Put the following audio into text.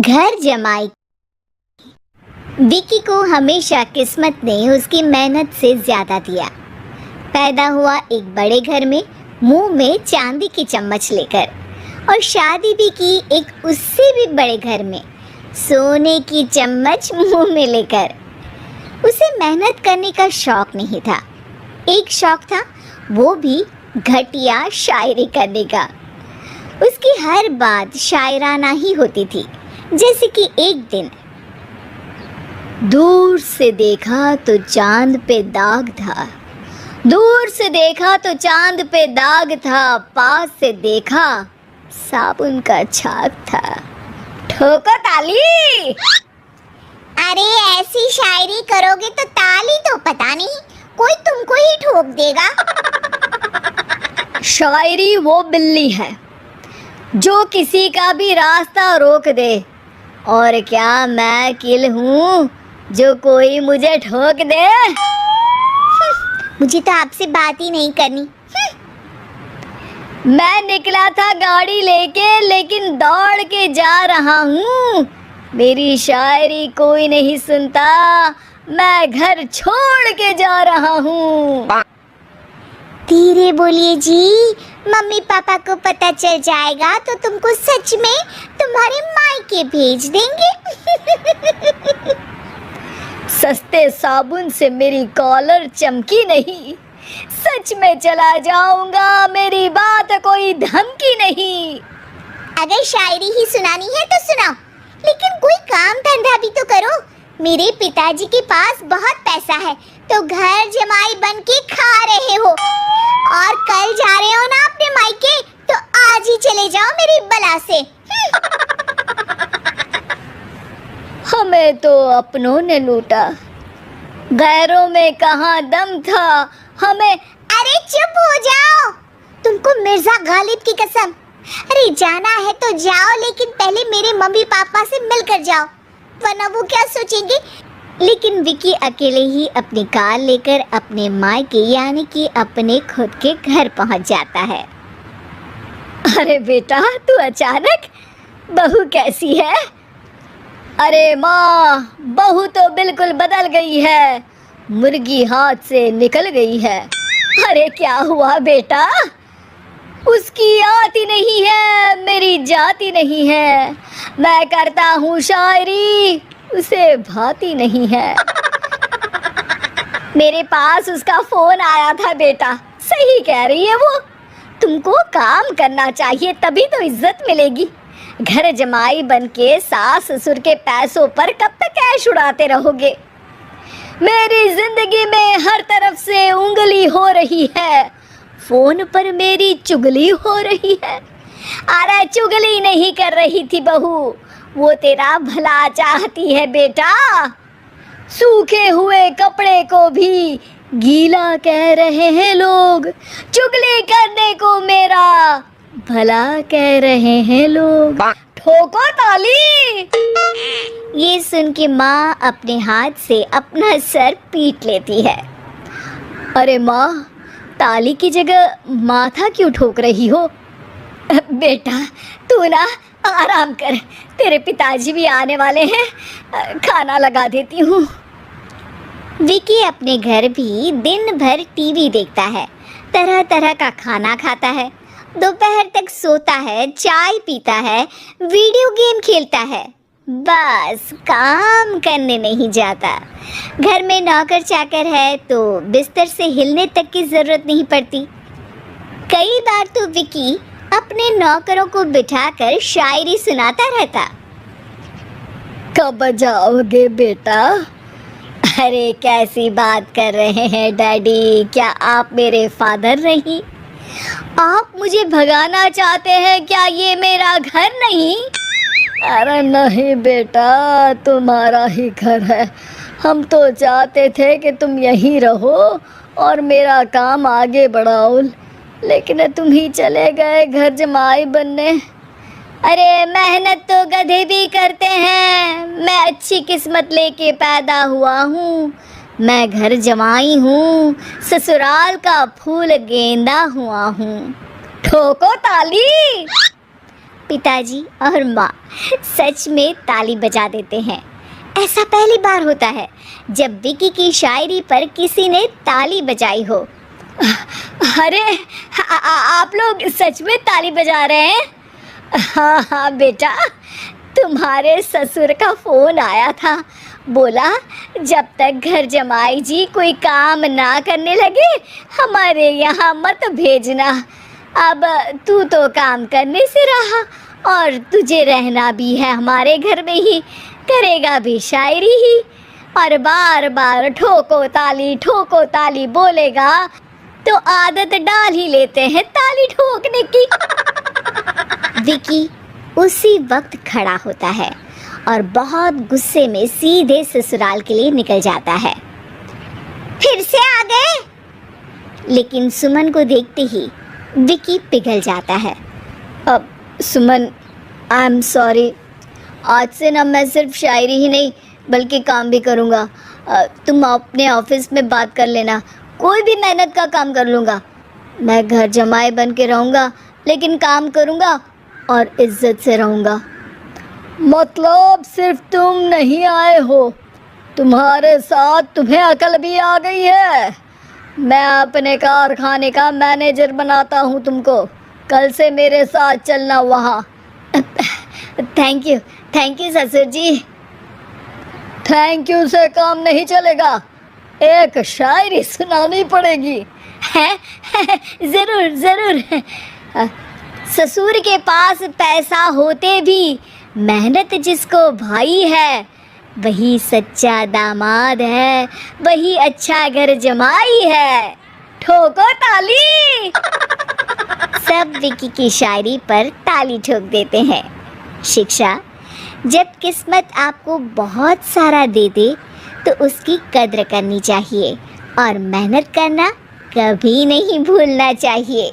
घर जमाई। विकी को हमेशा किस्मत ने उसकी मेहनत से ज्यादा दिया। पैदा हुआ एक बड़े घर में, मुंह में चांदी की चम्मच लेकर, और शादी भी की एक उससे भी बड़े घर में, सोने की चम्मच मुंह में लेकर। उसे मेहनत करने का शौक नहीं था, एक शौक था, वो भी घटिया शायरी करने का। उसकी हर बात शायराना ही होती थी। जैसे कि एक दिन, दूर से देखा तो चांद पे दाग था, दूर से देखा तो चांद पे दाग था, पास से देखा साबुन का छाग था। ठोको ताली। अरे ऐसी शायरी करोगे तो ताली तो पता नहीं, कोई तुमको ही ठोक देगा। शायरी वो बिल्ली है जो किसी का भी रास्ता रोक दे, और क्या मैं किल हूँ जो कोई मुझे ठोक दे। मुझे तो आपसे बात ही नहीं करनी। मैं निकला था गाड़ी लेके, लेकिन दौड़ के जा रहा हूँ। मेरी शायरी कोई नहीं सुनता, मैं घर छोड़ के जा रहा हूँ। धीरे बोलिए जी, मम्मी पापा को पता चल जाएगा तो तुमको सच में तुम्हारे मायके भेज देंगे। सस्ते साबुन से मेरी कॉलर चमकी नहीं, सच में चला जाऊंगा, मेरी बात कोई धमकी नहीं। अगर शायरी ही सुनानी है तो सुनाओ, लेकिन कोई काम धंधा भी तो करो। मेरे पिताजी के पास बहुत पैसा है, तो घर जमाई बन के खा रहे हो, और कल जा रहे हो ना अपने मायके, तो आज ही चले जाओ मेरी बला से। हमें तो अपनों ने लूटा, गैरों में कहाँ दम था हमें। अरे चुप हो जाओ, तुमको मिर्जा गालिब की कसम। अरे जाना है तो जाओ, लेकिन पहले मेरे मम्मी पापा से मिलकर जाओ, वरना वो क्या सोचेंगे। लेकिन विकी अकेले ही अपनी कार लेकर अपने मायके यानी कि अपने खुद के घर पहुंच जाता है। अरे बेटा, तू अचानक, बहू कैसी है? अरे माँ, बहू तो बिल्कुल बदल गई है, मुर्गी हाथ से निकल गई है। अरे क्या हुआ बेटा? उसकी आती नहीं है, मेरी जाती नहीं है। मैं करता हूँ शायरी, उसे भाती नहीं है। मेरे पास उसका फोन आया था बेटा, सही कह रही है वो। तुमको काम करना चाहिए, तभी तो इज्जत मिलेगी। घर जमाई बनके सास ससुर के पैसों पर कब तक ऐश उड़ाते रहोगे? मेरी जिंदगी में हर तरफ से उंगली हो रही है, फोन पर मेरी चुगली हो रही है। अरे चुगली नहीं कर रही थी बहू, वो तेरा भला चाहती है बेटा। सूखे हुए कपड़े को भी गीला कह रहे हैं लोग, चुगली करने को मेरा भला कह रहे हैं लोग। ठोको ताली। ये सुन के माँ अपने हाथ से अपना सर पीट लेती है। अरे माँ, ताली की जगह माथा क्यों ठोक रही हो? बेटा तू ना आराम कर, तेरे पिताजी भी आने वाले हैं, खाना लगा देती हूँ। विकी अपने घर भी दिन भर टीवी देखता है, तरह तरह का खाना खाता है, दोपहर तक सोता है, चाय पीता है, वीडियो गेम खेलता है, बस काम करने नहीं जाता। घर में नौकर चाकर है तो बिस्तर से हिलने तक की जरूरत नहीं पड़ती। कई बार तो विकी अपने नौकरों को बिठाकर शायरी सुनाता रहता। कब जाओगे बेटा? अरे कैसी बात कर रहे हैं डैडी, क्या आप मेरे फादर नहीं? आप मुझे भगाना चाहते हैं क्या? ये मेरा घर नहीं। अरे नहीं बेटा, तुम्हारा ही घर है। हम तो चाहते थे कि तुम यहीं रहो और मेरा काम आगे बढ़ाओ, लेकिन तुम ही चले गए घर जमाई बनने। अरे मेहनत तो गधे भी करते हैं, मैं अच्छी किस्मत लेके पैदा हुआ हूँ, मैं घर जमाई हूँ, ससुराल का फूल गेंदा हुआ हूँ। ठोको ताली। पिताजी और माँ सच में ताली बजा देते हैं। ऐसा पहली बार होता है जब विकी की शायरी पर किसी ने ताली बजाई हो। अरे आप लोग सच में ताली बजा रहे हैं? हाँ हाँ बेटा, तुम्हारे ससुर का फोन आया था, बोला जब तक घर जमाई जी कोई काम ना करने लगे हमारे यहाँ मत भेजना। अब तू तो काम करने से रहा और तुझे रहना भी है हमारे घर में ही, करेगा भी शायरी ही, और बार बार ठोको ताली बोलेगा तो आदत डाल ही लेते हैं ताली ठोकने की। विकी उसी वक्त खड़ा होता है और बहुत गुस्से में सीधे ससुराल के लिए निकल जाता है। फिर से आ गए? लेकिन सुमन को देखते ही विकी पिघल जाता है। अब सुमन, आई एम सॉरी, आज से ना मैं सिर्फ शायरी ही नहीं बल्कि काम भी करूँगा। तुम अपने ऑफिस में बात कर लेना, कोई भी मेहनत का काम कर लूँगा। मैं घर जमाई बन के रहूँगा लेकिन काम करूँगा और इज्जत से रहूँगा। मतलब सिर्फ तुम नहीं आए हो, तुम्हारे साथ तुम्हें अकल भी आ गई है। मैं अपने कारखाने का मैनेजर बनाता हूँ तुमको, कल से मेरे साथ चलना वहाँ। थैंक यू ससुर जी। थैंक यू से काम नहीं चलेगा, एक शायरी सुनानी पड़ेगी। है ज़रूर। ससुर के पास पैसा होते भी मेहनत जिसको भाई है वही सच्चा दामाद है, वही अच्छा घर जमाई है। ठोको ताली। सब विकी की शायरी पर ताली ठोक देते हैं। शिक्षा, जब किस्मत आपको बहुत सारा दे दे तो उसकी कद्र करनी चाहिए और मेहनत करना कभी नहीं भूलना चाहिए।